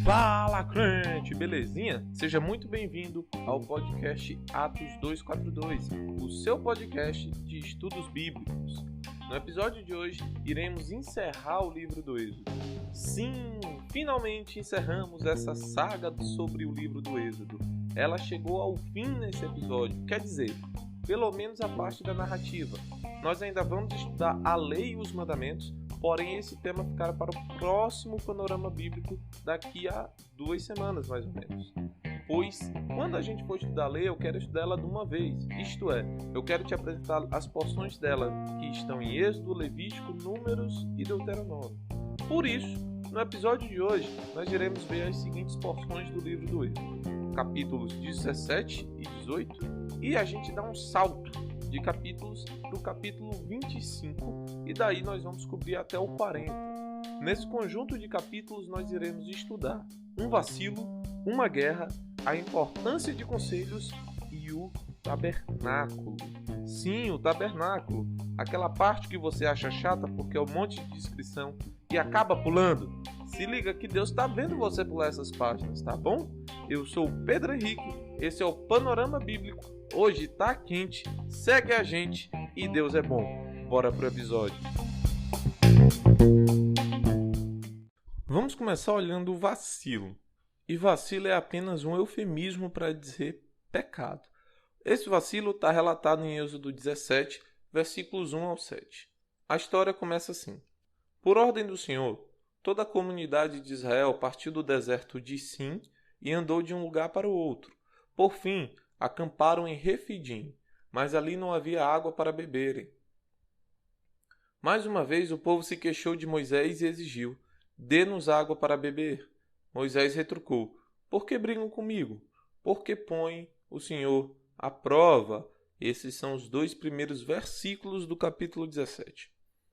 Fala, crente! Belezinha? Seja muito bem-vindo ao podcast Atos 242, o seu podcast de estudos bíblicos. No episódio de hoje, iremos encerrar o livro do Êxodo. Sim, finalmente encerramos essa saga sobre o livro do Êxodo. Ela chegou ao fim nesse episódio, quer dizer, pelo menos a parte da narrativa. Nós ainda vamos estudar a lei e os mandamentos, porém esse tema ficará para o próximo panorama bíblico daqui a 2 semanas, mais ou menos. Pois, quando a gente for estudar a lei, eu quero estudar ela de uma vez. Isto é, eu quero te apresentar as porções dela que estão em Êxodo, Levítico, Números e Deuteronômio. Por isso, no episódio de hoje, nós iremos ver as seguintes porções do livro do Êxodo. Capítulos 17 e 18, e a gente dá um salto de capítulos para o capítulo 25, e daí nós vamos cobrir até o 40. Nesse conjunto de capítulos nós iremos estudar um vacilo, uma guerra, a importância de conselhos e o tabernáculo. Sim, o tabernáculo, aquela parte que você acha chata porque é um monte de descrição e acaba pulando. Se liga que Deus está vendo você pular essas páginas, tá bom? Eu sou o Pedro Henrique, esse é o Panorama Bíblico. Hoje tá quente, segue a gente e Deus é bom. Bora pro episódio. Vamos começar olhando o vacilo. E vacilo é apenas um eufemismo para dizer pecado. Esse vacilo está relatado em Êxodo 17, versículos 1 ao 7. A história começa assim. Por ordem do Senhor, toda a comunidade de Israel partiu do deserto de Sim e andou de um lugar para o outro. Por fim, acamparam em Refidim, mas ali não havia água para beberem. Mais uma vez o povo se queixou de Moisés e exigiu: dê-nos água para beber. Moisés retrucou: por que brigam comigo? Por que põe o Senhor à prova? Esses são os 2 primeiros versículos do capítulo 17.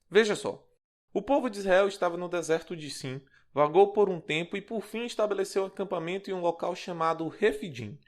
Veja só. O povo de Israel estava no deserto de Sim, vagou por um tempo e por fim estabeleceu acampamento em um local chamado Refidim.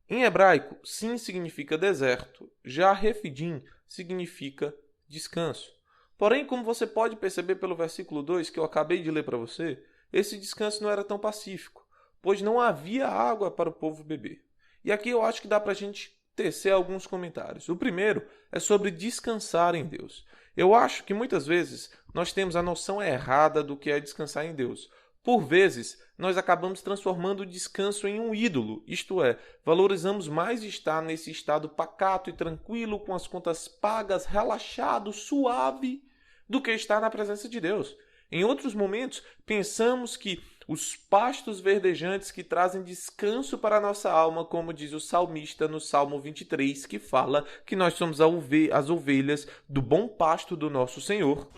Em hebraico, Sim significa deserto, já Refidim significa descanso. Porém, como você pode perceber pelo versículo 2 que eu acabei de ler para você, esse descanso não era tão pacífico, pois não havia água para o povo beber. E aqui eu acho que dá para a gente tecer alguns comentários. O primeiro é sobre descansar em Deus. Eu acho que muitas vezes nós temos a noção errada do que é descansar em Deus. Por vezes, nós acabamos transformando o descanso em um ídolo, isto é, valorizamos mais estar nesse estado pacato e tranquilo, com as contas pagas, relaxado, suave, do que estar na presença de Deus. Em outros momentos, pensamos que os pastos verdejantes que trazem descanso para a nossa alma, como diz o salmista no Salmo 23, que fala que nós somos as ovelhas do bom pasto do nosso Senhor,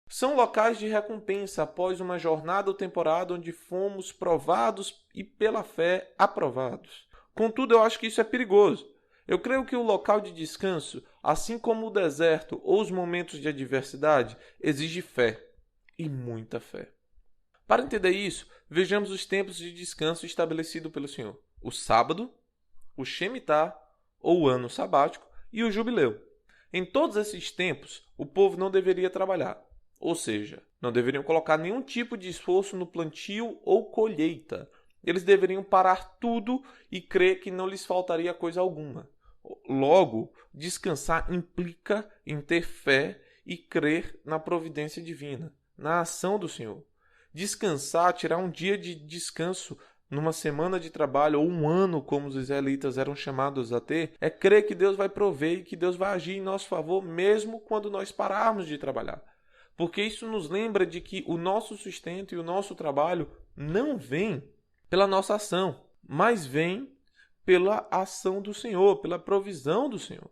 são locais de recompensa após uma jornada ou temporada onde fomos provados e pela fé aprovados. Contudo, eu acho que isso é perigoso. Eu creio que o local de descanso, assim como o deserto ou os momentos de adversidade, exige fé, e muita fé. Para entender isso, vejamos os tempos de descanso estabelecidos pelo Senhor: o sábado, o Shemitah, ou o ano sabático, e o jubileu. Em todos esses tempos, o povo não deveria trabalhar, ou seja, não deveriam colocar nenhum tipo de esforço no plantio ou colheita. Eles deveriam parar tudo e crer que não lhes faltaria coisa alguma. Logo, descansar implica em ter fé e crer na providência divina, na ação do Senhor. Descansar, tirar um dia de descanso numa semana de trabalho ou um ano, como os israelitas eram chamados a ter, é crer que Deus vai prover e que Deus vai agir em nosso favor mesmo quando nós pararmos de trabalhar. Porque isso nos lembra de que o nosso sustento e o nosso trabalho não vem pela nossa ação, mas vem pela ação do Senhor, pela provisão do Senhor.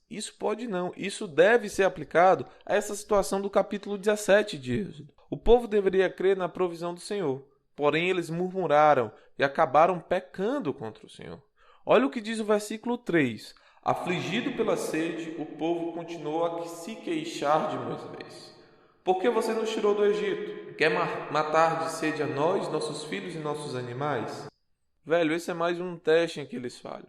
Isso pode não, isso deve ser aplicado a essa situação do capítulo 17 de Êxodo. O povo deveria crer na provisão do Senhor, porém eles murmuraram e acabaram pecando contra o Senhor. Olha o que diz o versículo 3. Afligido pela sede, o povo continuou a se queixar de Moisés. Por que você nos tirou do Egito? Quer matar de sede a nós, nossos filhos e nossos animais? Velho, esse é mais um teste em que eles falham.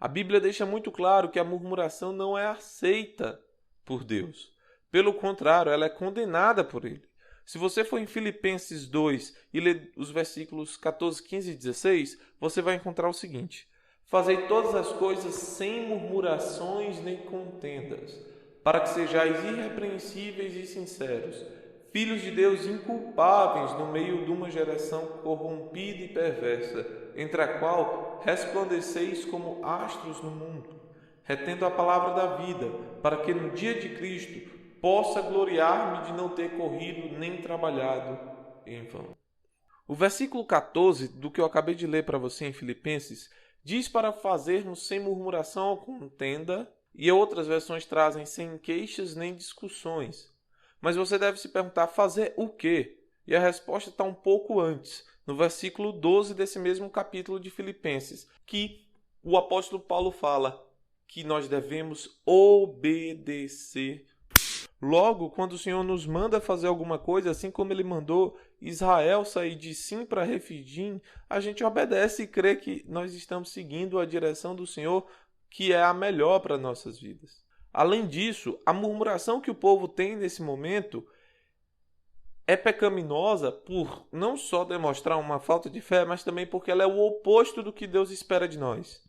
A Bíblia deixa muito claro que a murmuração não é aceita por Deus. Pelo contrário, ela é condenada por ele. Se você for em Filipenses 2 e ler os versículos 14, 15 e 16, você vai encontrar o seguinte: Fazei todas as coisas sem murmurações nem contendas, para que sejais irrepreensíveis e sinceros, filhos de Deus inculpáveis no meio de uma geração corrompida e perversa, entre a qual resplandeceis como astros no mundo, retendo a palavra da vida, para que no dia de Cristo possa gloriar-me de não ter corrido nem trabalhado em vão. O versículo 14 do que eu acabei de ler para você em Filipenses diz para fazermos sem murmuração ou contenda, e outras versões trazem sem queixas nem discussões. Mas você deve se perguntar, fazer o quê? E a resposta está um pouco antes, no versículo 12 desse mesmo capítulo de Filipenses, que o apóstolo Paulo fala que nós devemos obedecer. Logo, quando o Senhor nos manda fazer alguma coisa, assim como ele mandou Israel sair de Sim para Refidim, a gente obedece e crê que nós estamos seguindo a direção do Senhor, que é a melhor para nossas vidas. Além disso, a murmuração que o povo tem nesse momento é pecaminosa por não só demonstrar uma falta de fé, mas também porque ela é o oposto do que Deus espera de nós.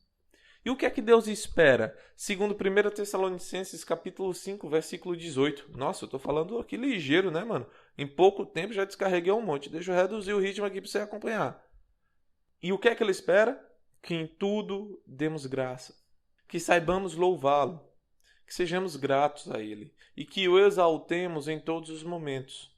E o que é que Deus espera? Segundo 1 Tessalonicenses capítulo 5, versículo 18. Nossa, eu tô falando aqui ligeiro, né, mano? Em pouco tempo já descarreguei um monte. Deixa eu reduzir o ritmo aqui para você acompanhar. E o que é que ele espera? Que em tudo demos graça. Que saibamos louvá-lo. Que sejamos gratos a ele. E que o exaltemos em todos os momentos.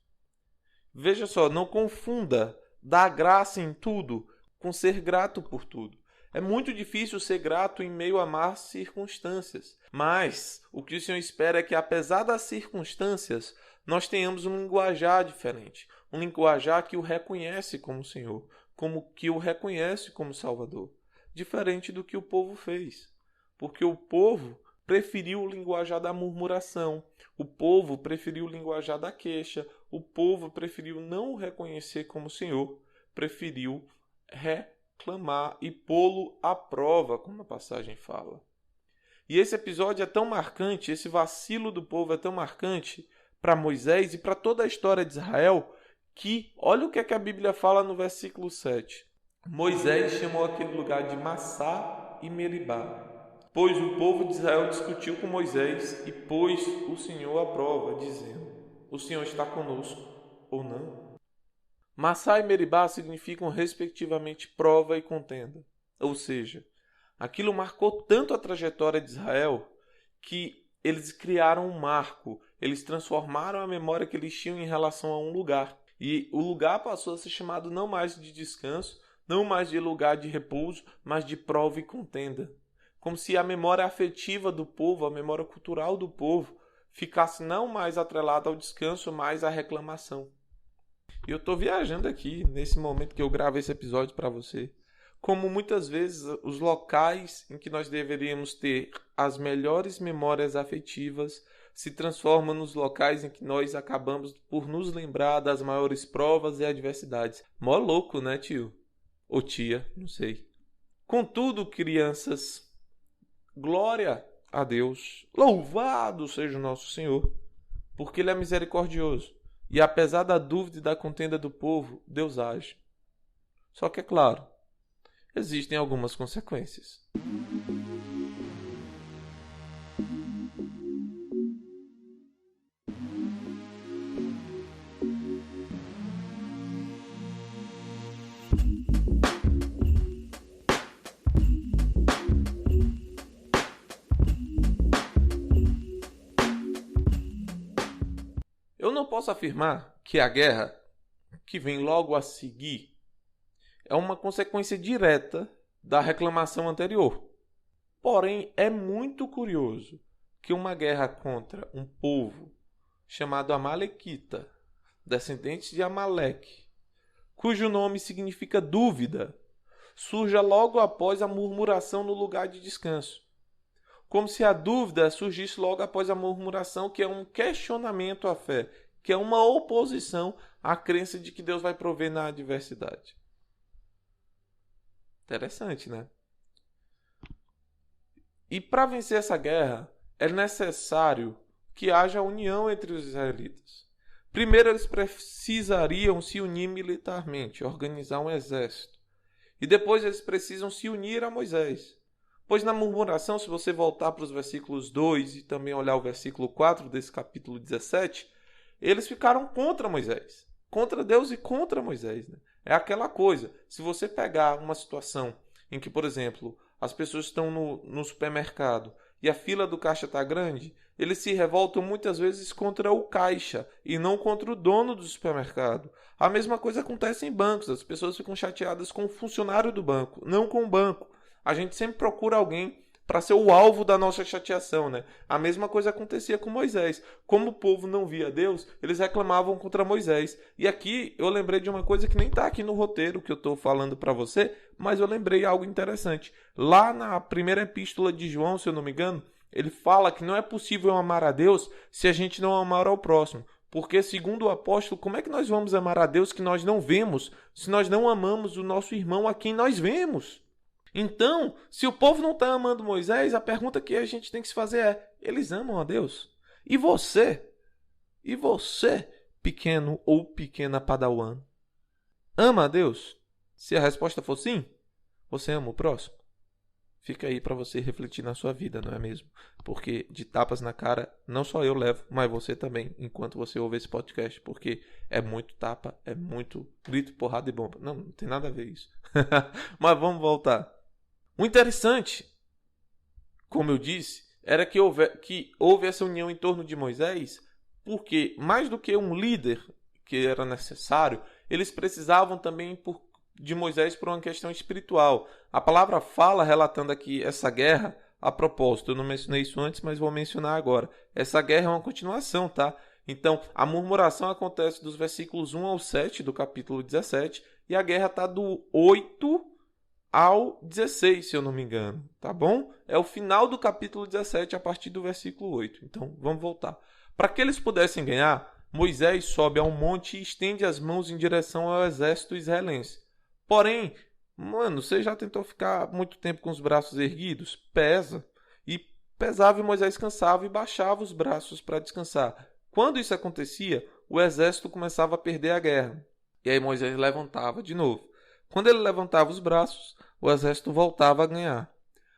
Veja só, não confunda dar graça em tudo com ser grato por tudo. É muito difícil ser grato em meio a más circunstâncias. Mas o que o Senhor espera é que, apesar das circunstâncias, nós tenhamos um linguajar diferente. Um linguajar que o reconhece como Senhor, como que o reconhece como Salvador. Diferente do que o povo fez. Porque o povo preferiu o linguajar da murmuração. O povo preferiu o linguajar da queixa. O povo preferiu não o reconhecer como Senhor. Preferiu reclamar e pô-lo à prova, como a passagem fala. E esse episódio é tão marcante, esse vacilo do povo é tão marcante para Moisés e para toda a história de Israel, que olha o que é que a Bíblia fala no versículo 7. Moisés chamou aquele lugar de Massá e Meribá, pois o povo de Israel discutiu com Moisés e pôs o Senhor à prova, dizendo: o Senhor está conosco ou não? Massá e Meribá significam respectivamente prova e contenda. Ou seja, aquilo marcou tanto a trajetória de Israel que eles criaram um marco. Eles transformaram a memória que eles tinham em relação a um lugar. E o lugar passou a ser chamado não mais de descanso, não mais de lugar de repouso, mas de prova e contenda. Como se a memória afetiva do povo, a memória cultural do povo, ficasse não mais atrelada ao descanso, mas à reclamação. E eu estou viajando aqui, nesse momento que eu gravo esse episódio para você. Como muitas vezes os locais em que nós deveríamos ter as melhores memórias afetivas se transformam nos locais em que nós acabamos por nos lembrar das maiores provas e adversidades. Mó louco, né, tio? Ou tia, não sei. Contudo, crianças, glória a Deus. Louvado seja o nosso Senhor, porque Ele é misericordioso. E apesar da dúvida e da contenda do povo, Deus age. Só que, é claro, existem algumas consequências. Eu não posso afirmar que a guerra, que vem logo a seguir, é uma consequência direta da reclamação anterior. Porém, é muito curioso que uma guerra contra um povo chamado Amalequita, descendentes de Amaleque, cujo nome significa dúvida, surja logo após a murmuração no lugar de descanso. Como se a dúvida surgisse logo após a murmuração, que é um questionamento à fé, que é uma oposição à crença de que Deus vai prover na adversidade. Interessante, né? E para vencer essa guerra, é necessário que haja união entre os israelitas. Primeiro, eles precisariam se unir militarmente, organizar um exército. E depois eles precisam se unir a Moisés. Pois na murmuração, se você voltar para os versículos 2 e também olhar o versículo 4 desse capítulo 17, eles ficaram contra Moisés. Contra Deus e contra Moisés. Né? É aquela coisa, se você pegar uma situação em que, por exemplo, as pessoas estão no supermercado e a fila do caixa está grande, eles se revoltam muitas vezes contra o caixa e não contra o dono do supermercado. A mesma coisa acontece em bancos, as pessoas ficam chateadas com o funcionário do banco, não com o banco. A gente sempre procura alguém para ser o alvo da nossa chateação, né? A mesma coisa acontecia com Moisés. Como o povo não via Deus, eles reclamavam contra Moisés. E aqui eu lembrei de uma coisa que nem está aqui no roteiro que eu estou falando para você, mas eu lembrei algo interessante. Lá na primeira epístola de João, se eu não me engano, ele fala que não é possível amar a Deus se a gente não amar ao próximo. Porque, segundo o apóstolo, como é que nós vamos amar a Deus que nós não vemos, se nós não amamos o nosso irmão a quem nós vemos? Então, se o povo não está amando Moisés, a pergunta que a gente tem que se fazer é: eles amam a Deus? E você? E você, pequeno ou pequena padawan? Ama a Deus? Se a resposta for sim, você ama o próximo? Fica aí para você refletir na sua vida, não é mesmo? Porque de tapas na cara, não só eu levo, mas você também, enquanto você ouve esse podcast, porque é muito tapa, é muito grito, porrada e bomba. Não tem nada a ver isso. Mas vamos voltar. O interessante, como eu disse, era que houve essa união em torno de Moisés, porque mais do que um líder que era necessário, eles precisavam também de Moisés por uma questão espiritual. A palavra fala, relatando aqui essa guerra, a propósito, eu não mencionei isso antes, mas vou mencionar agora. Essa guerra é uma continuação, tá? Então, a murmuração acontece dos versículos 1 ao 7 do capítulo 17, e a guerra está do 8 ao 16, se eu não me engano, tá bom? É o final do capítulo 17 a partir do versículo 8. Então, vamos voltar. Para que eles pudessem ganhar, Moisés sobe a um monte e estende as mãos em direção ao exército israelense. Porém, você já tentou ficar muito tempo com os braços erguidos? Pesa. E pesava e Moisés cansava e baixava os braços para descansar. Quando isso acontecia, o exército começava a perder a guerra. E aí Moisés levantava de novo. Quando ele levantava os braços, o exército voltava a ganhar.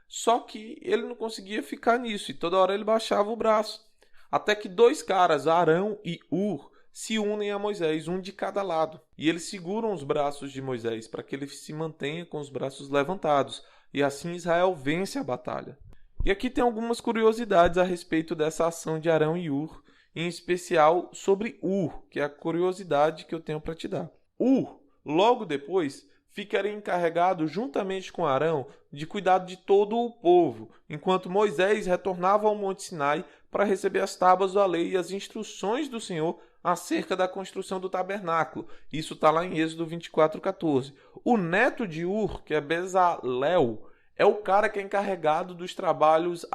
Só que ele não conseguia ficar nisso e toda hora ele baixava o braço. Até que dois caras, Arão e Hur, se unem a Moisés, um de cada lado. E eles seguram os braços de Moisés para que ele se mantenha com os braços levantados. E assim Israel vence a batalha. E aqui tem algumas curiosidades a respeito dessa ação de Arão e Hur, em especial sobre Hur, que é a curiosidade que eu tenho para te dar. Hur, logo depois, ficaria encarregado, juntamente com Arão, de cuidar de todo o povo, enquanto Moisés retornava ao Monte Sinai para receber as tábuas da lei e as instruções do Senhor acerca da construção do tabernáculo. Isso está lá em Êxodo 24:14. O neto de Hur, que é Bezalel, é o cara que é encarregado dos trabalhos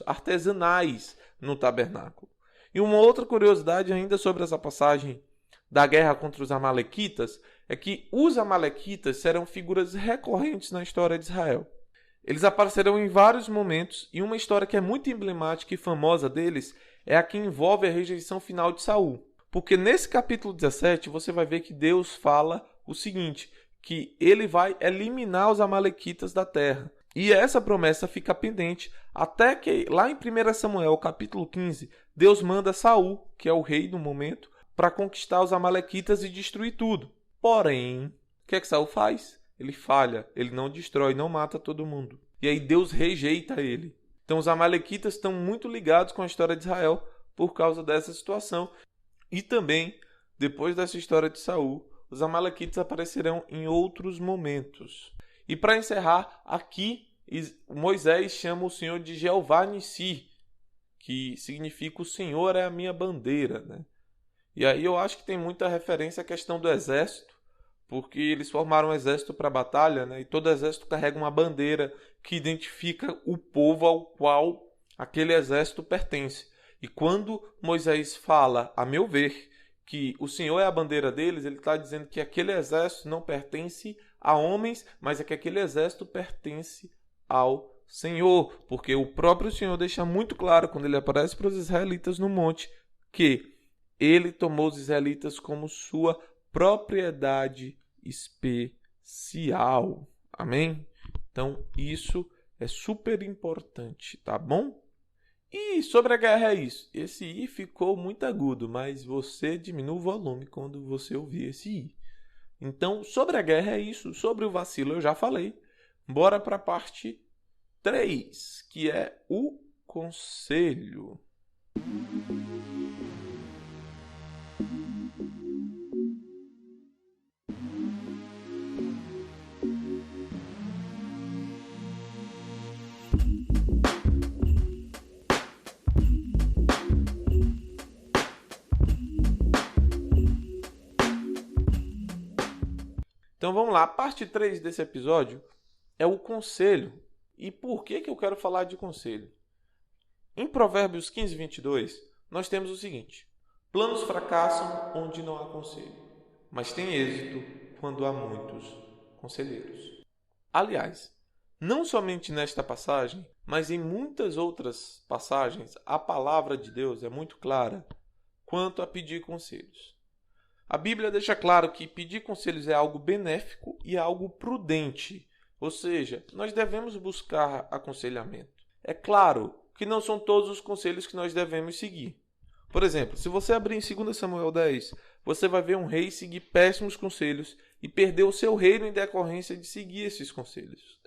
artesanais no tabernáculo. E uma outra curiosidade ainda sobre essa passagem da guerra contra os amalequitas é que os amalequitas serão figuras recorrentes na história de Israel. Eles aparecerão em vários momentos e uma história que é muito emblemática e famosa deles é a que envolve a rejeição final de Saul. Porque nesse capítulo 17 você vai ver que Deus fala o seguinte, que ele vai eliminar os amalequitas da terra. E essa promessa fica pendente até que lá em 1 Samuel capítulo 15, Deus manda Saul, que é o rei no momento, para conquistar os amalequitas e destruir tudo. Porém, o que é que Saul faz? Ele falha, ele não destrói, não mata todo mundo. E aí Deus rejeita ele. Então os amalequitas estão muito ligados com a história de Israel por causa dessa situação. E também, depois dessa história de Saul, os amalequitas aparecerão em outros momentos. E para encerrar, aqui Moisés chama o Senhor de Jeová Nissi, que significa o Senhor é a minha bandeira, né? E aí eu acho que tem muita referência à questão do exército, porque eles formaram um exército para a batalha, né? E todo exército carrega uma bandeira que identifica o povo ao qual aquele exército pertence. E quando Moisés fala, a meu ver, que o Senhor é a bandeira deles, ele está dizendo que aquele exército não pertence a homens, mas é que aquele exército pertence ao Senhor, porque o próprio Senhor deixa muito claro quando ele aparece para os israelitas no monte que ele tomou os israelitas como sua propriedade especial. Amém? Então, isso é super importante, tá bom? E sobre a guerra é isso. Esse I ficou muito agudo, mas você diminui o volume quando você ouvir esse I. Então, sobre a guerra é isso. Sobre o vacilo eu já falei. Bora para a parte 3, que é o conselho. Então vamos lá, a parte 3 desse episódio é o conselho. E por que eu quero falar de conselho? Em Provérbios 15, 22, nós temos o seguinte: planos fracassam onde não há conselho, mas tem êxito quando há muitos conselheiros. Aliás, não somente nesta passagem, mas em muitas outras passagens, a palavra de Deus é muito clara quanto a pedir conselhos. A Bíblia deixa claro que pedir conselhos é algo benéfico e é algo prudente, ou seja, nós devemos buscar aconselhamento. É claro que não são todos os conselhos que nós devemos seguir. Por exemplo, se você abrir em 2 Samuel 10, você vai ver um rei seguir péssimos conselhos e perder o seu reino em decorrência de seguir esses conselhos.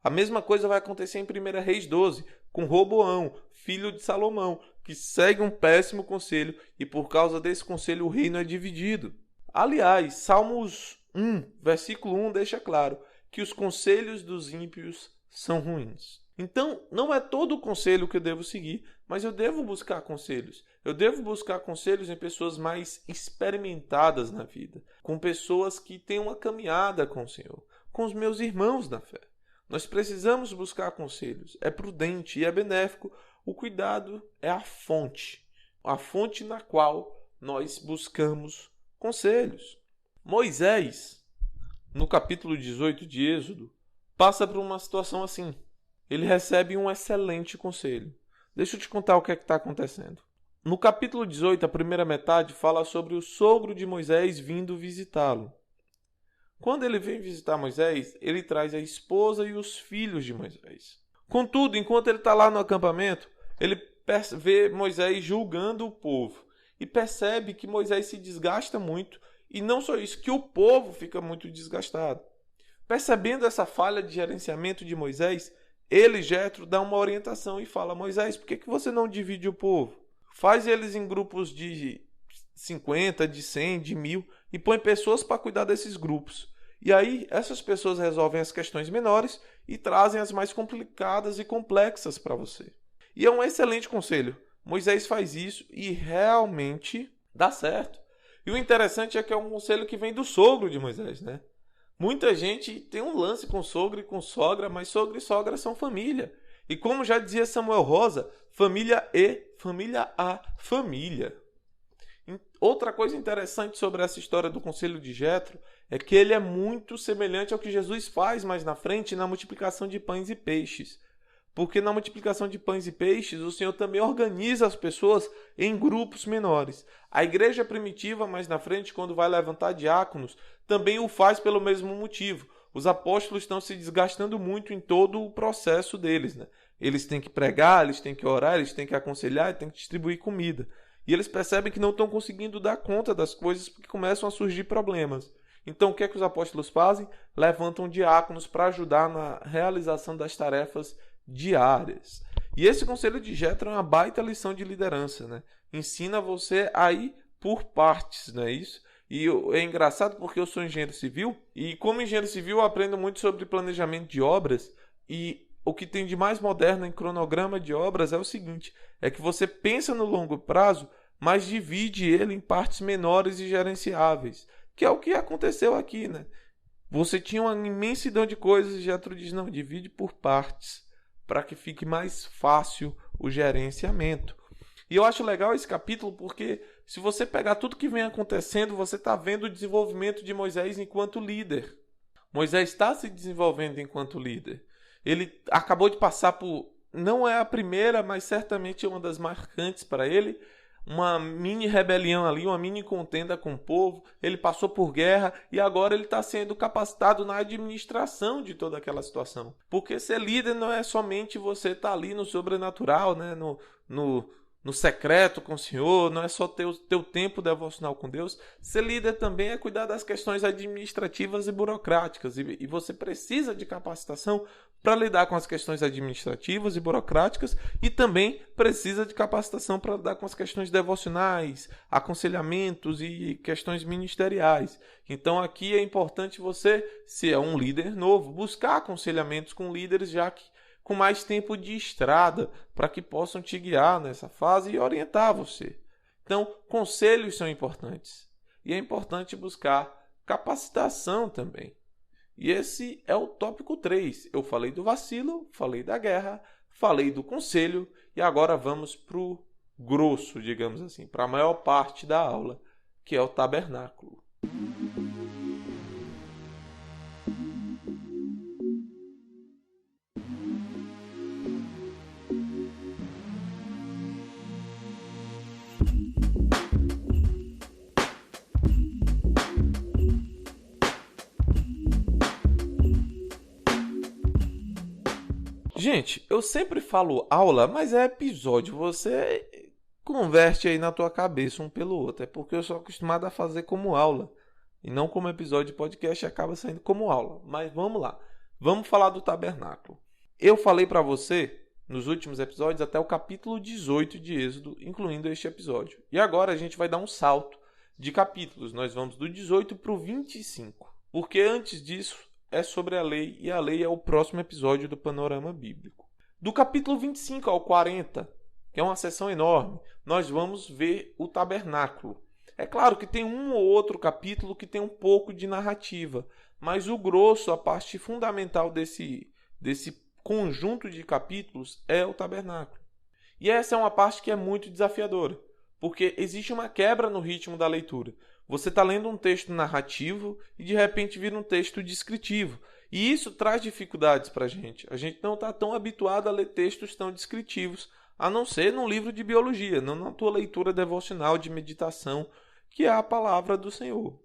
A mesma coisa vai acontecer em 1 Reis 12, com Roboão, filho de Salomão, que segue um péssimo conselho e por causa desse conselho o reino é dividido. Aliás, Salmos 1, versículo 1 deixa claro que os conselhos dos ímpios são ruins. Então, não é todo o conselho que eu devo seguir, mas eu devo buscar conselhos. Eu devo buscar conselhos em pessoas mais experimentadas na vida, com pessoas que têm uma caminhada com o Senhor, com os meus irmãos na fé. Nós precisamos buscar conselhos. É prudente e é benéfico. O cuidado é a fonte na qual nós buscamos conselhos. Moisés, no capítulo 18 de Êxodo, passa por uma situação assim. Ele recebe um excelente conselho. Deixa eu te contar o que é que está acontecendo. No capítulo 18, a primeira metade fala sobre o sogro de Moisés vindo visitá-lo. Quando ele vem visitar Moisés, ele traz a esposa e os filhos de Moisés. Contudo, enquanto ele está lá no acampamento, ele vê Moisés julgando o povo e percebe que Moisés se desgasta muito e não só isso, que o povo fica muito desgastado. Percebendo essa falha de gerenciamento de Moisés, ele, Jetro, dá uma orientação e fala: Moisés, por que você não divide o povo? Faz eles em grupos de 50, de 100, de 1000 e põe pessoas para cuidar desses grupos. E aí essas pessoas resolvem as questões menores e trazem as mais complicadas e complexas para você. E é um excelente conselho. Moisés faz isso e realmente dá certo. E o interessante é que é um conselho que vem do sogro de Moisés, né? Muita gente tem um lance com sogro e com sogra, mas sogro e sogra são família. E como já dizia Samuel Rosa, família a família. Outra coisa interessante sobre essa história do conselho de Jetro é que ele é muito semelhante ao que Jesus faz mais na frente na multiplicação de pães e peixes. Porque na multiplicação de pães e peixes, o Senhor também organiza as pessoas em grupos menores. A igreja primitiva, mais na frente, quando vai levantar diáconos, também o faz pelo mesmo motivo. Os apóstolos estão se desgastando muito em todo o processo deles, né? Eles têm que pregar, eles têm que orar, eles têm que aconselhar, têm que distribuir comida. E eles percebem que não estão conseguindo dar conta das coisas porque começam a surgir problemas. Então, o que é que os apóstolos fazem? Levantam diáconos para ajudar na realização das tarefas diárias. E esse conselho de Jetro é uma baita lição de liderança, né? Ensina você a ir por partes, não é isso? E é engraçado porque eu sou engenheiro civil e como engenheiro civil eu aprendo muito sobre planejamento de obras e o que tem de mais moderno em cronograma de obras é o seguinte, é que você pensa no longo prazo, mas divide ele em partes menores e gerenciáveis, que é o que aconteceu aqui, né? Você tinha uma imensidão de coisas e Jetro diz, não, divide por partes, para que fique mais fácil o gerenciamento. E eu acho legal esse capítulo porque se você pegar tudo que vem acontecendo, você está vendo o desenvolvimento de Moisés enquanto líder. Moisés está se desenvolvendo enquanto líder. Ele acabou de passar por... Não é a primeira, mas certamente é uma das marcantes para ele. Uma mini rebelião ali, uma mini contenda com o povo. Ele passou por guerra e agora ele está sendo capacitado na administração de toda aquela situação. Porque ser líder não é somente você estar ali no sobrenatural, né? no secreto com o Senhor, não é só ter o teu tempo devocional com Deus. Ser líder também é cuidar das questões administrativas e burocráticas. E você precisa de capacitação para lidar com as questões administrativas e burocráticas e também precisa de capacitação para lidar com as questões devocionais, aconselhamentos e questões ministeriais. Então aqui é importante você, se é um líder novo, buscar aconselhamentos com líderes já que com mais tempo de estrada, para que possam te guiar nessa fase e orientar você. Então, conselhos são importantes. E é importante buscar capacitação também. E esse é o tópico 3. Eu falei do vacilo, falei da guerra, falei do conselho e agora vamos para o grosso, digamos assim, para a maior parte da aula, que é o tabernáculo. Gente, eu sempre falo aula, mas é episódio. Você converte aí na tua cabeça um pelo outro. É porque eu sou acostumado a fazer como aula. E não como episódio de podcast, acaba saindo como aula. Mas vamos lá. Vamos falar do tabernáculo. Eu falei para você, nos últimos episódios, até o capítulo 18 de Êxodo, incluindo este episódio. E agora a gente vai dar um salto de capítulos. Nós vamos do 18 para o 25. Porque antes disso, é sobre a lei, e a lei é o próximo episódio do Panorama Bíblico. Do capítulo 25 ao 40, que é uma seção enorme, nós vamos ver o tabernáculo. É claro que tem um ou outro capítulo que tem um pouco de narrativa, mas o grosso, a parte fundamental desse conjunto de capítulos é o tabernáculo. E essa é uma parte que é muito desafiadora, porque existe uma quebra no ritmo da leitura. Você está lendo um texto narrativo e de repente vira um texto descritivo. E isso traz dificuldades para a gente. A gente não está tão habituado a ler textos tão descritivos, a não ser num livro de biologia, não na tua leitura devocional de meditação, que é a palavra do Senhor.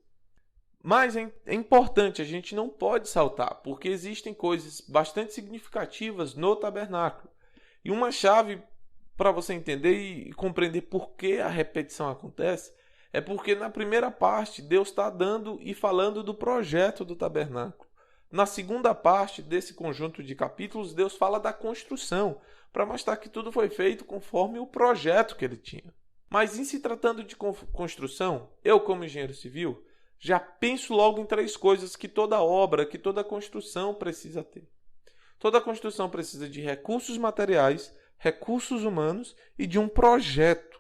Mas é importante, a gente não pode saltar, porque existem coisas bastante significativas no tabernáculo. E uma chave para você entender e compreender por que a repetição acontece é porque na primeira parte Deus está dando e falando do projeto do tabernáculo. Na segunda parte desse conjunto de capítulos, Deus fala da construção, para mostrar que tudo foi feito conforme o projeto que ele tinha. Mas em se tratando de construção, eu como engenheiro civil, já penso logo em 3 coisas que toda obra, que toda construção precisa ter. Toda construção precisa de recursos materiais, recursos humanos e de um projeto.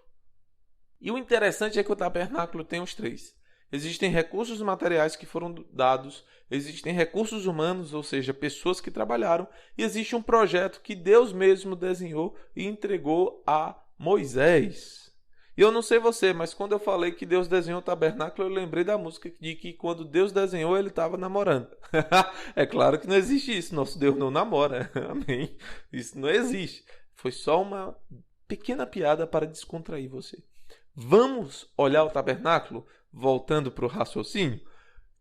E o interessante é que o tabernáculo tem os 3. Existem recursos materiais que foram dados, existem recursos humanos, ou seja, pessoas que trabalharam, e existe um projeto que Deus mesmo desenhou e entregou a Moisés. E eu não sei você, mas quando eu falei que Deus desenhou o tabernáculo, eu lembrei da música de que quando Deus desenhou, ele estava namorando. É claro que não existe isso, nosso Deus não namora. Amém? Isso não existe. Foi só uma pequena piada para descontrair você. Vamos olhar o tabernáculo, voltando para o raciocínio,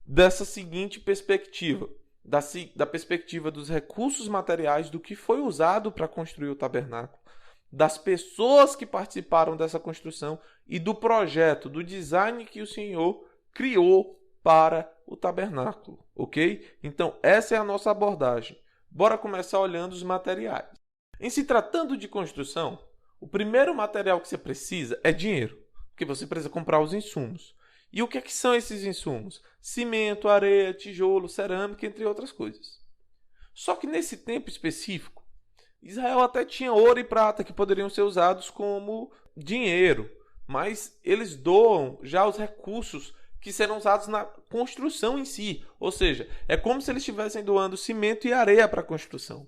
dessa seguinte perspectiva, da perspectiva dos recursos materiais, do que foi usado para construir o tabernáculo, das pessoas que participaram dessa construção e do projeto, do design que o Senhor criou para o tabernáculo, ok? Então, essa é a nossa abordagem. Bora começar olhando os materiais. Em se tratando de construção, o primeiro material que você precisa é dinheiro, porque você precisa comprar os insumos. E o que é que são esses insumos? Cimento, areia, tijolo, cerâmica, entre outras coisas. Só que nesse tempo específico, Israel até tinha ouro e prata que poderiam ser usados como dinheiro, mas eles doam já os recursos que serão usados na construção em si. Ou seja, é como se eles estivessem doando cimento e areia para a construção.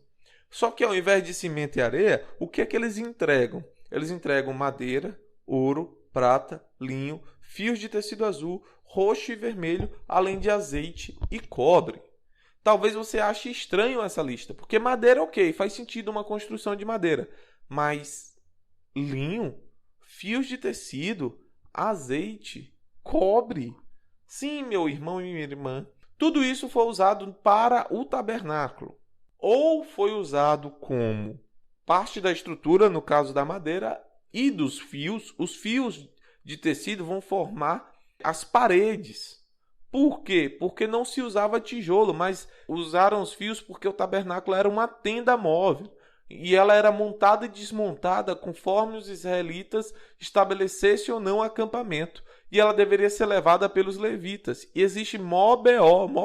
Só que ao invés de cimento e areia, o que é que eles entregam? Eles entregam madeira, ouro, prata, linho, fios de tecido azul, roxo e vermelho, além de azeite e cobre. Talvez você ache estranho essa lista, porque madeira, ok, faz sentido uma construção de madeira, mas linho, fios de tecido, azeite, cobre. Sim, meu irmão e minha irmã, tudo isso foi usado para o tabernáculo. Ou foi usado como parte da estrutura, no caso da madeira, e dos fios. Os fios de tecido vão formar as paredes. Por quê? Porque não se usava tijolo, mas usaram os fios porque o tabernáculo era uma tenda móvel. E ela era montada e desmontada conforme os israelitas estabelecessem ou não acampamento. E ela deveria ser levada pelos levitas. E existe mó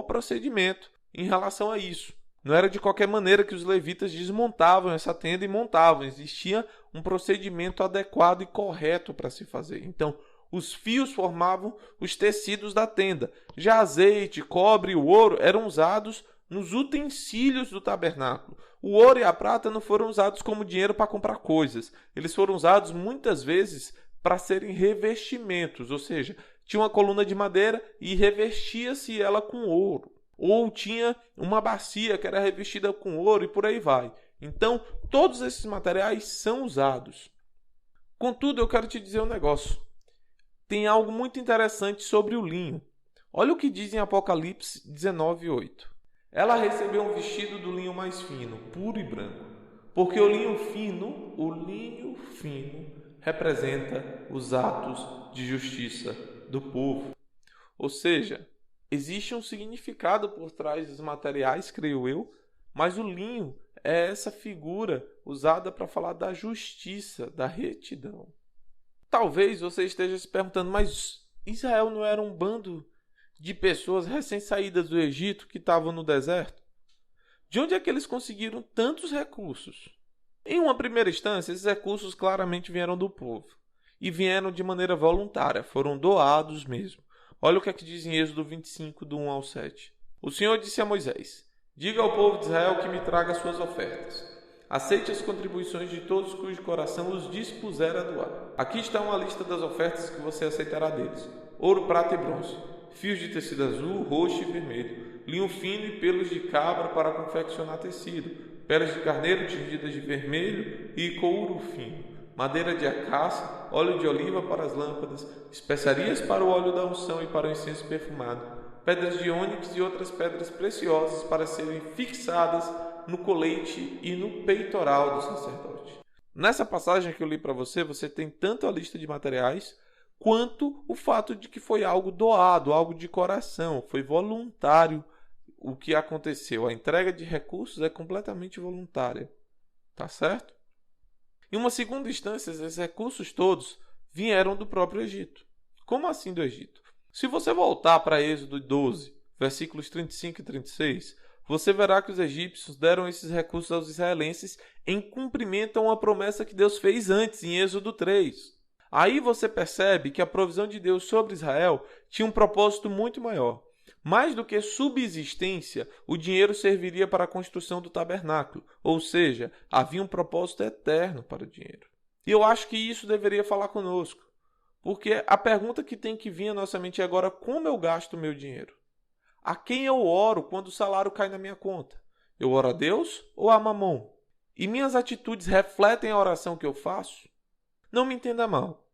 procedimento em relação a isso. Não era de qualquer maneira que os levitas desmontavam essa tenda e montavam. Existia um procedimento adequado e correto para se fazer. Então, os fios formavam os tecidos da tenda. Já azeite, cobre e o ouro eram usados nos utensílios do tabernáculo. O ouro e a prata não foram usados como dinheiro para comprar coisas. Eles foram usados muitas vezes para serem revestimentos, ou seja, tinha uma coluna de madeira e revestia-se ela com ouro. Ou tinha uma bacia que era revestida com ouro e por aí vai. Então, todos esses materiais são usados. Contudo, eu quero te dizer um negócio. Tem algo muito interessante sobre o linho. Olha o que diz em Apocalipse 19:8. Ela recebeu um vestido do linho mais fino, puro e branco, porque o linho fino representa os atos de justiça do povo. Ou seja, existe um significado por trás dos materiais, creio eu, mas o linho é essa figura usada para falar da justiça, da retidão. Talvez você esteja se perguntando, mas Israel não era um bando de pessoas recém-saídas do Egito que estavam no deserto? De onde é que eles conseguiram tantos recursos? Em uma primeira instância, esses recursos claramente vieram do povo. E vieram de maneira voluntária, foram doados mesmo. Olha o que é que diz em Êxodo 25, do 1 ao 7. O Senhor disse a Moisés: diga ao povo de Israel que me traga suas ofertas. Aceite as contribuições de todos cujo coração os dispuser a doar. Aqui está uma lista das ofertas que você aceitará deles: ouro, prata e bronze, fios de tecido azul, roxo e vermelho, linho fino e pelos de cabra para confeccionar tecido, peles de carneiro tingidas de vermelho e couro fino, madeira de acácia, óleo de oliva para as lâmpadas, especiarias para o óleo da unção e para o incenso perfumado, pedras de ônix e outras pedras preciosas para serem fixadas no colete e no peitoral do sacerdote. Nessa passagem que eu li para você, você tem tanto a lista de materiais quanto o fato de que foi algo doado, algo de coração, foi voluntário o que aconteceu. A entrega de recursos é completamente voluntária, tá certo? Em uma segunda instância, esses recursos todos vieram do próprio Egito. Como assim do Egito? Se você voltar para Êxodo 12, versículos 35 e 36, você verá que os egípcios deram esses recursos aos israelenses em cumprimento a uma promessa que Deus fez antes, em Êxodo 3. Aí você percebe que a provisão de Deus sobre Israel tinha um propósito muito maior. Mais do que subsistência, o dinheiro serviria para a construção do tabernáculo, ou seja, havia um propósito eterno para o dinheiro. E eu acho que isso deveria falar conosco, porque a pergunta que tem que vir à nossa mente é agora: como eu gasto o meu dinheiro? A quem eu oro quando o salário cai na minha conta? Eu oro a Deus ou a Mamon? E minhas atitudes refletem a oração que eu faço? Não me entenda mal.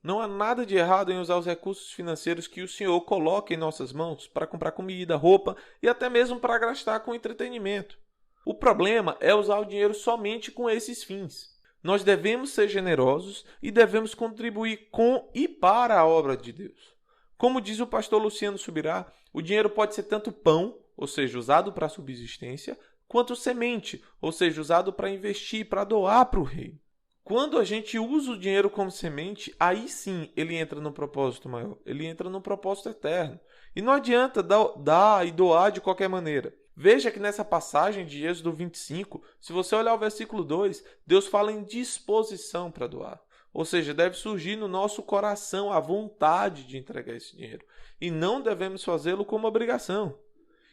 Não há nada de errado em usar os recursos financeiros que o Senhor coloca em nossas mãos para comprar comida, roupa e até mesmo para gastar com entretenimento. O problema é usar o dinheiro somente com esses fins. Nós devemos ser generosos e devemos contribuir com e para a obra de Deus. Como diz o pastor Luciano Subirá, o dinheiro pode ser tanto pão, ou seja, usado para a subsistência, quanto semente, ou seja, usado para investir, para doar para o reino. Quando a gente usa o dinheiro como semente, aí sim ele entra no propósito maior, ele entra no propósito eterno. E não adianta dar e doar de qualquer maneira. Veja que nessa passagem de Êxodo 25, se você olhar o versículo 2, Deus fala em disposição para doar. Ou seja, deve surgir no nosso coração a vontade de entregar esse dinheiro. E não devemos fazê-lo como obrigação.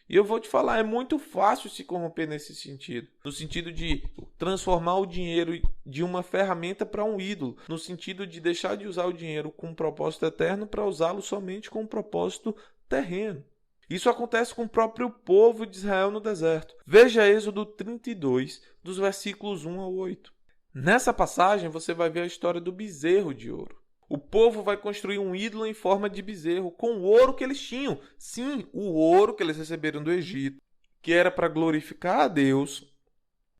E eu vou te falar, é muito fácil se corromper nesse sentido. No sentido de transformar o dinheiro de uma ferramenta para um ídolo. No sentido de deixar de usar o dinheiro com um propósito eterno para usá-lo somente com um propósito terreno. Isso acontece com o próprio povo de Israel no deserto. Veja Êxodo 32, dos versículos 1 ao 8. Nessa passagem você vai ver a história do bezerro de ouro. O povo vai construir um ídolo em forma de bezerro com o ouro que eles tinham. Sim, o ouro que eles receberam do Egito, que era para glorificar a Deus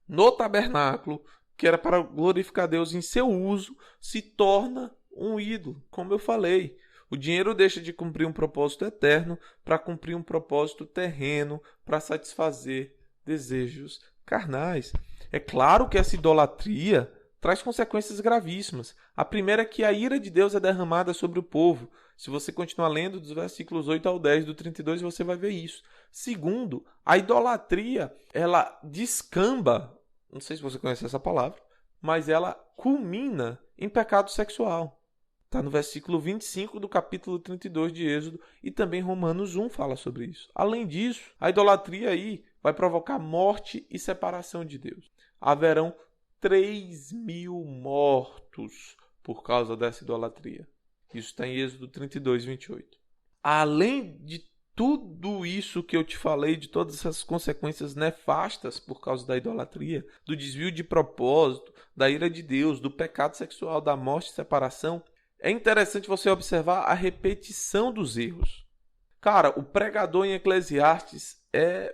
no tabernáculo, que era para glorificar a Deus em seu uso, se torna um ídolo, como eu falei. O dinheiro deixa de cumprir um propósito eterno para cumprir um propósito terreno, para satisfazer desejos carnais. É claro que essa idolatria traz consequências gravíssimas. A primeira é que a ira de Deus é derramada sobre o povo. Se você continuar lendo dos versículos 8 ao 10 do 32, você vai ver isso. Segundo, a idolatria, ela descamba, não sei se você conhece essa palavra, mas ela culmina em pecado sexual. Está no versículo 25 do capítulo 32 de Êxodo e também Romanos 1 fala sobre isso. Além disso, a idolatria aí vai provocar morte e separação de Deus. Haverão 3.000 mortos por causa dessa idolatria. Isso está em Êxodo 32, 28. Além de tudo isso que eu te falei, de todas essas consequências nefastas por causa da idolatria, do desvio de propósito, da ira de Deus, do pecado sexual, da morte e separação, é interessante você observar a repetição dos erros. Cara, o pregador em Eclesiastes é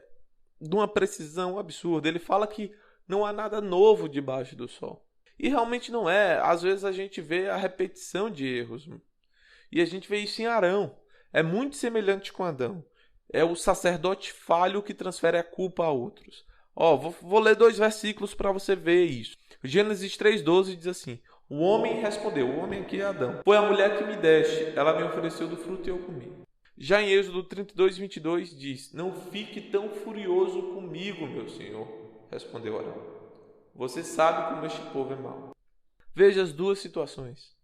de uma precisão absurda. Ele fala que não há nada novo debaixo do sol. E realmente não é. Às vezes a gente vê a repetição de erros. E a gente vê isso em Arão. É muito semelhante com Adão. É o sacerdote falho que transfere a culpa a outros. Vou ler 2 versículos para você ver isso. Gênesis 3,12 diz assim: o homem respondeu, o homem aqui é Adão: foi a mulher que me deste, ela me ofereceu do fruto e eu comi. Já em Êxodo 32, 22 diz: não fique tão furioso comigo, meu senhor, respondeu Arão. Você sabe como este povo é mau. Veja as duas situações.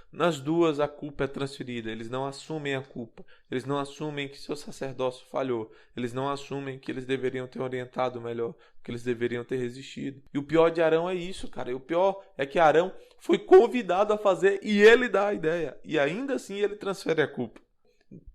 Nas duas a culpa é transferida. Eles não assumem a culpa. Eles não assumem que seu sacerdócio falhou. Eles não assumem que eles deveriam ter orientado melhor, que eles deveriam ter resistido. E o pior de Arão é isso, cara. E o pior é que Arão foi convidado a fazer e ele dá a ideia. E ainda assim ele transfere a culpa.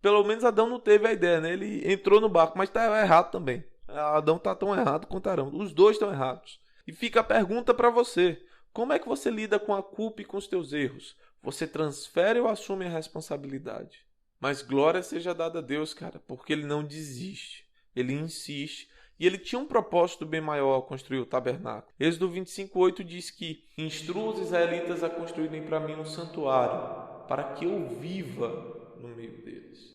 Pelo menos Adão não teve a ideia, né? Ele entrou no barco, mas está errado também. Adão está tão errado quanto Arão. Os dois estão errados. E fica a pergunta para você: como é que você lida com a culpa e com os teus erros? Você transfere ou assume a responsabilidade? Mas glória seja dada a Deus, cara, porque ele não desiste. Ele insiste. E ele tinha um propósito bem maior ao construir o tabernáculo. Êxodo 25:8 diz que instrua os israelitas a construírem para mim um santuário, para que eu viva no meio deles.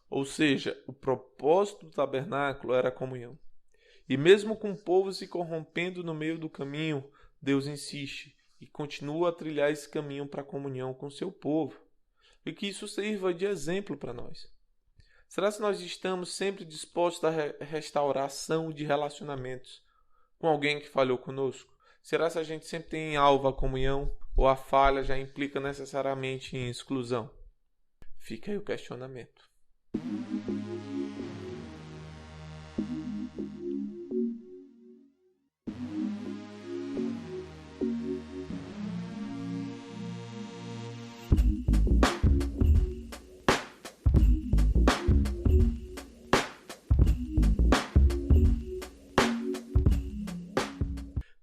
Ou seja, o propósito do tabernáculo era a comunhão. E mesmo com o povo se corrompendo no meio do caminho, Deus insiste e continua a trilhar esse caminho para a comunhão com seu povo. E que isso sirva de exemplo para nós. Será que nós estamos sempre dispostos à restauração de relacionamentos com alguém que falhou conosco? Será que a gente sempre tem em alvo a comunhão ou a falha já implica necessariamente em exclusão? Fica aí o questionamento.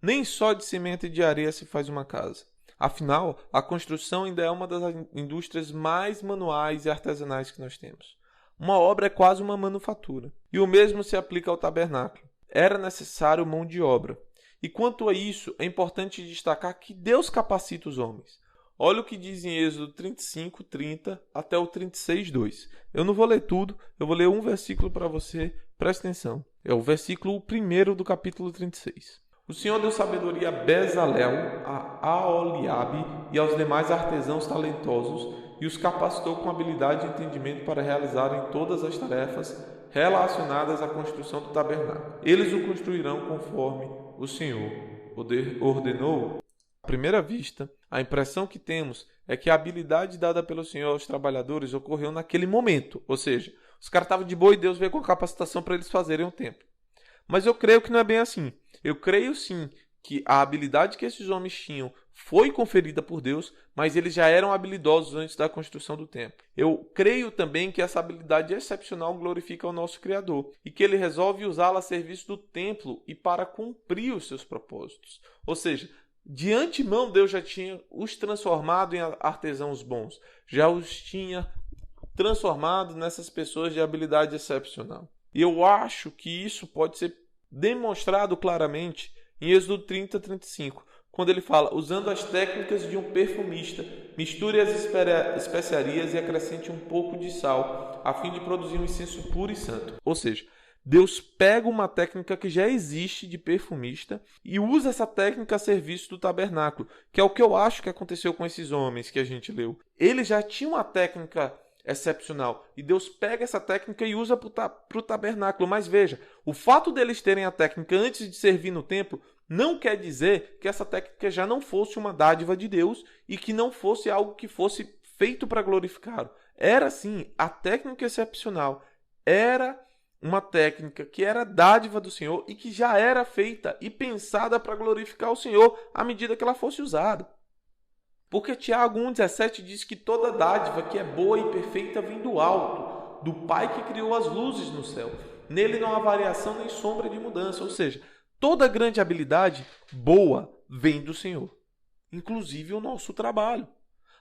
Nem só de cimento e de areia se faz uma casa. Afinal, a construção ainda é uma das indústrias mais manuais e artesanais que nós temos. Uma obra é quase uma manufatura. E o mesmo se aplica ao tabernáculo. Era necessário mão de obra. E quanto a isso, é importante destacar que Deus capacita os homens. Olha o que diz em Êxodo 35, 30 até o 36, 2. Eu não vou ler tudo, eu vou ler um versículo para você. Presta atenção. É o versículo 1 do capítulo 36. O Senhor deu sabedoria a Bezalel, a Aholiabe e aos demais artesãos talentosos e os capacitou com habilidade e entendimento para realizarem todas as tarefas relacionadas à construção do tabernáculo. Eles o construirão conforme o Senhor ordenou. À primeira vista, a impressão que temos é que a habilidade dada pelo Senhor aos trabalhadores ocorreu naquele momento, ou seja, os caras estavam de boa e Deus veio com a capacitação para eles fazerem o templo. Mas eu creio que não é bem assim. Eu creio sim que a habilidade que esses homens tinham foi conferida por Deus, mas eles já eram habilidosos antes da construção do templo. Eu creio também que essa habilidade excepcional glorifica o nosso Criador e que ele resolve usá-la a serviço do templo e para cumprir os seus propósitos. Ou seja, de antemão Deus já tinha os transformado em artesãos bons, já os tinha transformado nessas pessoas de habilidade excepcional. E eu acho que isso pode ser demonstrado claramente em Êxodo 30, 35, quando ele fala, usando as técnicas de um perfumista, misture as especiarias e acrescente um pouco de sal, a fim de produzir um incenso puro e santo. Ou seja, Deus pega uma técnica que já existe de perfumista e usa essa técnica a serviço do tabernáculo, que é o que eu acho que aconteceu com esses homens que a gente leu. Eles já tinham uma técnica excepcional e Deus pega essa técnica e usa para o tabernáculo. Mas veja, o fato deles terem a técnica antes de servir no templo não quer dizer que essa técnica já não fosse uma dádiva de Deus e que não fosse algo que fosse feito para glorificá-lo. Era sim, a técnica excepcional era uma técnica que era dádiva do Senhor e que já era feita e pensada para glorificar o Senhor à medida que ela fosse usada. Porque Tiago 1,17 diz que toda dádiva que é boa e perfeita vem do alto, do Pai que criou as luzes no céu. Nele não há variação nem sombra de mudança. Ou seja, toda grande habilidade boa vem do Senhor, inclusive o nosso trabalho.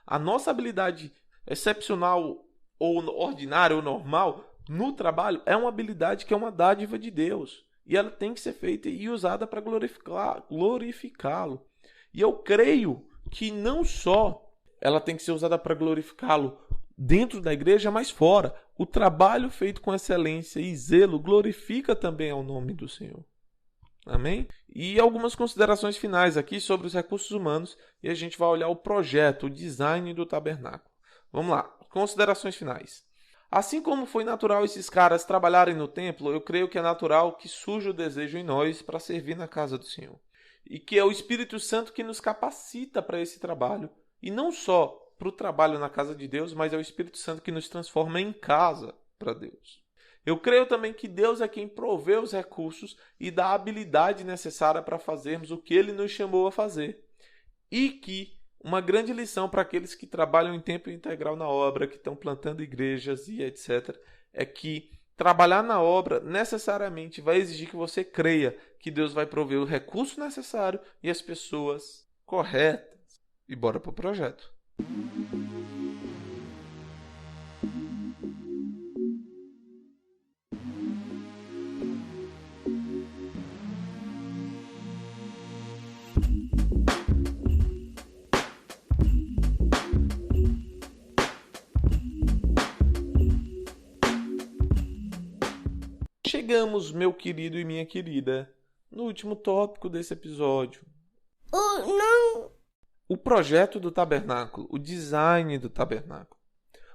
A nossa habilidade excepcional ou ordinária ou normal no trabalho é uma habilidade que é uma dádiva de Deus. E ela tem que ser feita e usada para glorificá-lo. E eu creio que não só ela tem que ser usada para glorificá-lo dentro da igreja, mas fora. O trabalho feito com excelência e zelo glorifica também ao nome do Senhor. Amém? E algumas considerações finais aqui sobre os recursos humanos e a gente vai olhar o projeto, o design do tabernáculo. Vamos lá, considerações finais. Assim como foi natural esses caras trabalharem no templo, eu creio que é natural que surja o desejo em nós para servir na casa do Senhor. E que é o Espírito Santo que nos capacita para esse trabalho. E não só para o trabalho na casa de Deus, mas é o Espírito Santo que nos transforma em casa para Deus. Eu creio também que Deus é quem provê os recursos e dá a habilidade necessária para fazermos o que Ele nos chamou a fazer. E que uma grande lição para aqueles que trabalham em tempo integral na obra, que estão plantando igrejas e etc., é que trabalhar na obra necessariamente vai exigir que você creia que Deus vai prover o recurso necessário e as pessoas corretas. E bora para o projeto. Chegamos, meu querido e minha querida, no último tópico desse episódio. O projeto do tabernáculo, o design do tabernáculo.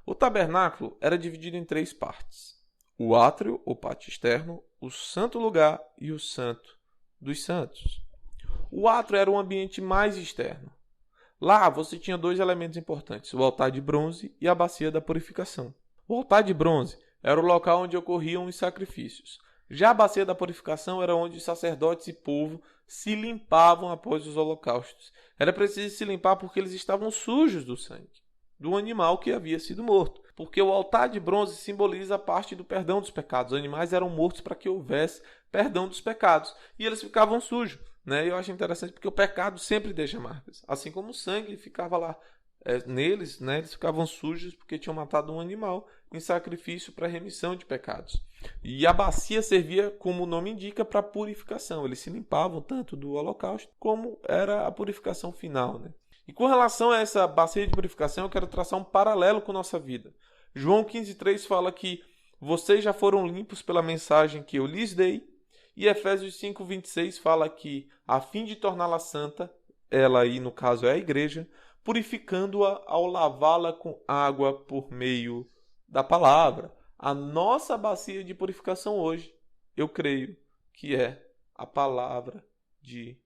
O tabernáculo era dividido em 3 partes. O átrio, ou pátio externo, o santo lugar e o santo dos santos. O átrio era um ambiente mais externo. Lá você tinha 2 elementos importantes, o altar de bronze e a bacia da purificação. O altar de bronze era o local onde ocorriam os sacrifícios. Já a bacia da purificação era onde os sacerdotes e povo se limpavam após os holocaustos. Era preciso se limpar porque eles estavam sujos do sangue do animal que havia sido morto. Porque o altar de bronze simboliza a parte do perdão dos pecados. Os animais eram mortos para que houvesse perdão dos pecados. E eles ficavam sujos. Eu acho interessante porque o pecado sempre deixa marcas. Assim como o sangue ficava lá neles, eles ficavam sujos porque tinham matado um animal em sacrifício para remissão de pecados. E a bacia servia, como o nome indica, para purificação. Eles se limpavam tanto do holocausto como era a purificação final. E com relação a essa bacia de purificação, eu quero traçar um paralelo com nossa vida. João 15,3 fala que vocês já foram limpos pela mensagem que eu lhes dei. E Efésios 5,26 fala que, a fim de torná-la santa, ela aí no caso é a igreja, purificando-a ao lavá-la com água por meio da palavra. A nossa bacia de purificação hoje, eu creio que é a palavra de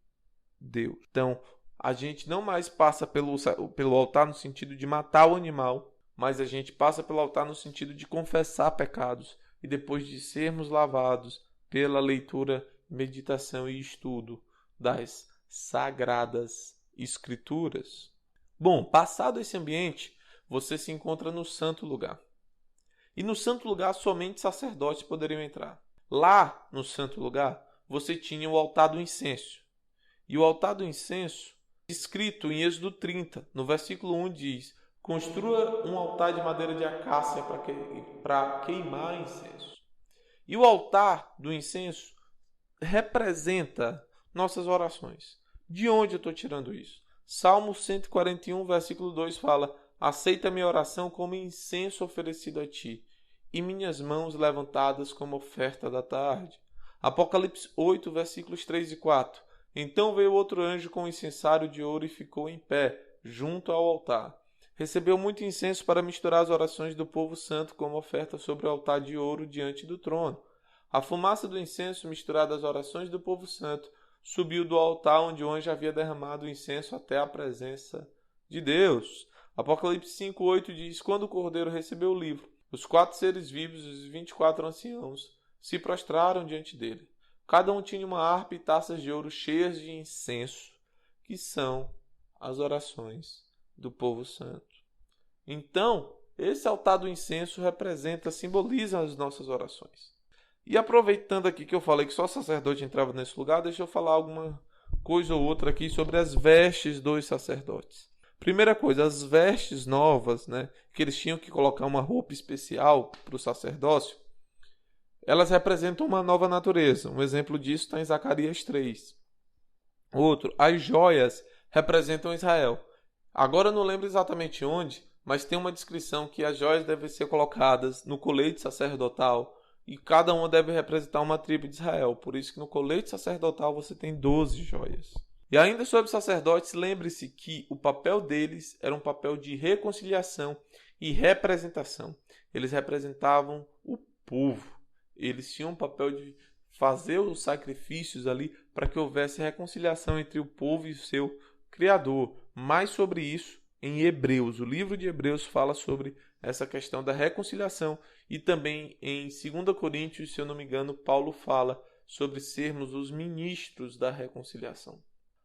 Deus. Então, a gente não mais passa pelo altar no sentido de matar o animal, mas a gente passa pelo altar no sentido de confessar pecados e depois de sermos lavados pela leitura, meditação e estudo das sagradas Escrituras. Bom, passado esse ambiente, você se encontra no santo lugar. E no santo lugar somente sacerdotes poderiam entrar. Lá no santo lugar, você tinha o altar do incenso. E o altar do incenso, escrito em Êxodo 30, no versículo 1 diz: construa um altar de madeira de acácia para queimar incenso. E o altar do incenso representa nossas orações. De onde eu estou tirando isso? Salmo 141, versículo 2 fala: aceita minha oração como incenso oferecido a ti, e minhas mãos levantadas como oferta da tarde. Apocalipse 8, versículos 3 e 4. Então veio outro anjo com um incensário de ouro e ficou em pé, junto ao altar. Recebeu muito incenso para misturar as orações do povo santo como oferta sobre o altar de ouro diante do trono. A fumaça do incenso, misturada às orações do povo santo, subiu do altar onde o anjo havia derramado o incenso até a presença de Deus. Apocalipse 5:8 diz: quando o Cordeiro recebeu o livro, os 4 seres vivos e os 24 anciãos se prostraram diante dele. Cada um tinha uma harpa e taças de ouro cheias de incenso, que são as orações do povo santo. Então, esse altar do incenso simboliza as nossas orações. E aproveitando aqui que eu falei que só sacerdote entrava nesse lugar, deixa eu falar alguma coisa ou outra aqui sobre as vestes dos sacerdotes. Primeira coisa, as vestes novas, que eles tinham que colocar uma roupa especial para o sacerdócio, elas representam uma nova natureza. Um exemplo disso está em Zacarias 3. Outro, as joias representam Israel. Agora eu não lembro exatamente onde, mas tem uma descrição que as joias devem ser colocadas no colete sacerdotal e cada uma deve representar uma tribo de Israel. Por isso que no colete sacerdotal você tem 12 joias. E ainda sobre sacerdotes, lembre-se que o papel deles era um papel de reconciliação e representação. Eles representavam o povo. Eles tinham o papel de fazer os sacrifícios ali para que houvesse reconciliação entre o povo e o seu Criador. Mais sobre isso em Hebreus. O livro de Hebreus fala sobre essa questão da reconciliação. E também em 2 Coríntios, se eu não me engano, Paulo fala sobre sermos os ministros da reconciliação.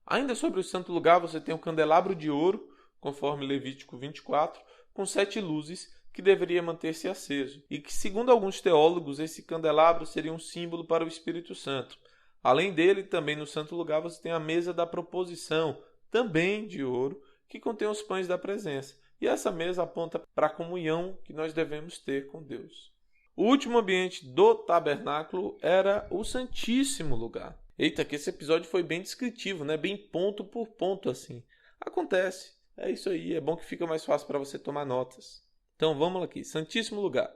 Ainda sobre o santo lugar, você tem o candelabro de ouro, conforme Levítico 24, com 7 luzes, que deveria manter-se aceso, e que, segundo alguns teólogos, esse candelabro seria um símbolo para o Espírito Santo. Além dele, também no santo lugar, você tem a mesa da proposição, também de ouro, que contém os pães da presença. E essa mesa aponta para a comunhão que nós devemos ter com Deus. O último ambiente do tabernáculo era o Santíssimo Lugar. Eita, que esse episódio foi bem descritivo, bem ponto por ponto assim. Acontece, é isso aí, é bom que fica mais fácil para você tomar notas. Então vamos aqui, Santíssimo Lugar.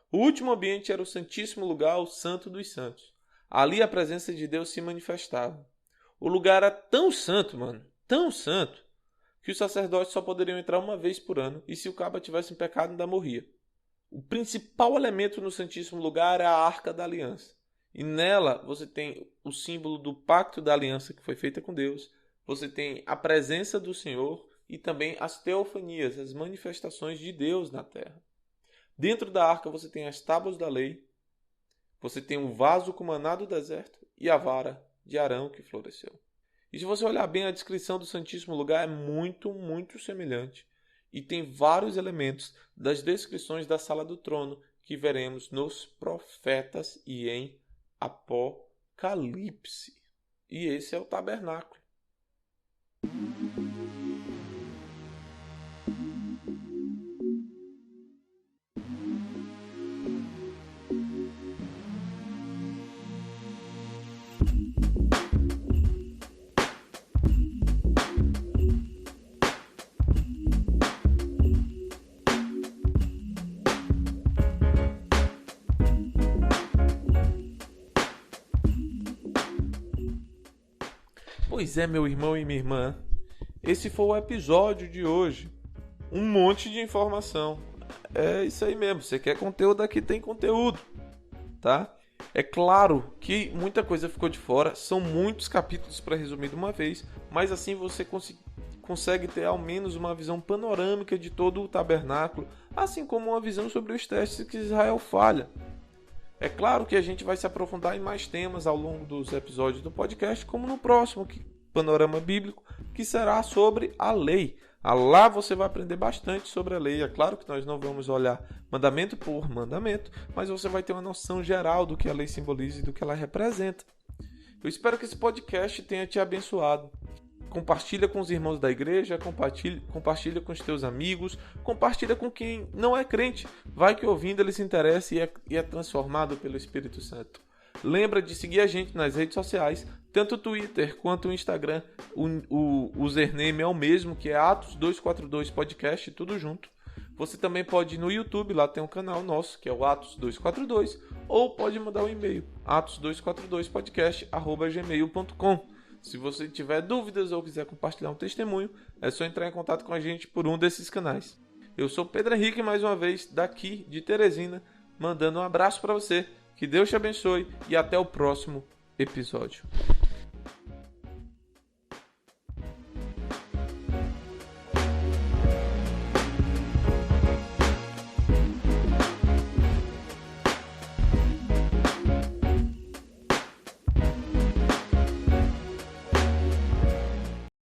O último ambiente era o Santíssimo Lugar, o Santo dos Santos. Ali a presença de Deus se manifestava. O lugar era tão santo, tão santo, que os sacerdotes só poderiam entrar uma vez por ano, e se o cabo tivesse em pecado, ainda morria. O principal elemento no Santíssimo Lugar era a Arca da Aliança. E nela você tem o símbolo do pacto da aliança que foi feita com Deus. Você tem a presença do Senhor e também as teofanias, as manifestações de Deus na terra. Dentro da arca você tem as tábuas da lei, você tem o vaso com maná do deserto e a vara de Arão que floresceu. E se você olhar bem, a descrição do Santíssimo Lugar é muito, muito semelhante. E tem vários elementos das descrições da sala do trono que veremos nos profetas e em Apocalipse. E esse é o tabernáculo. Pois é, meu irmão e minha irmã, esse foi o episódio de hoje. Um monte de informação. É isso aí mesmo, você quer conteúdo, aqui tem conteúdo, tá? É claro que muita coisa ficou de fora, são muitos capítulos para resumir de uma vez, mas assim você consegue ter ao menos uma visão panorâmica de todo o tabernáculo, assim como uma visão sobre os testes que Israel falha. É claro que a gente vai se aprofundar em mais temas ao longo dos episódios do podcast, como no próximo, Panorama Bíblico, que será sobre a lei. Lá você vai aprender bastante sobre a lei. É claro que nós não vamos olhar mandamento por mandamento, mas você vai ter uma noção geral do que a lei simboliza e do que ela representa. Eu espero que esse podcast tenha te abençoado. Compartilha com os irmãos da igreja, compartilha com os teus amigos, compartilha com quem não é crente. Vai que ouvindo ele se interessa e é transformado pelo Espírito Santo. Lembra de seguir a gente nas redes sociais, tanto o Twitter quanto o Instagram. O username é o mesmo, que é Atos 242 Podcast, tudo junto. Você também pode ir no YouTube, lá tem um canal nosso, que é o Atos 242, ou pode mandar um e-mail, atos242podcast@gmail.com. Se você tiver dúvidas ou quiser compartilhar um testemunho, é só entrar em contato com a gente por um desses canais. Eu sou Pedro Henrique, mais uma vez, daqui de Teresina, mandando um abraço para você. Que Deus te abençoe e até o próximo episódio.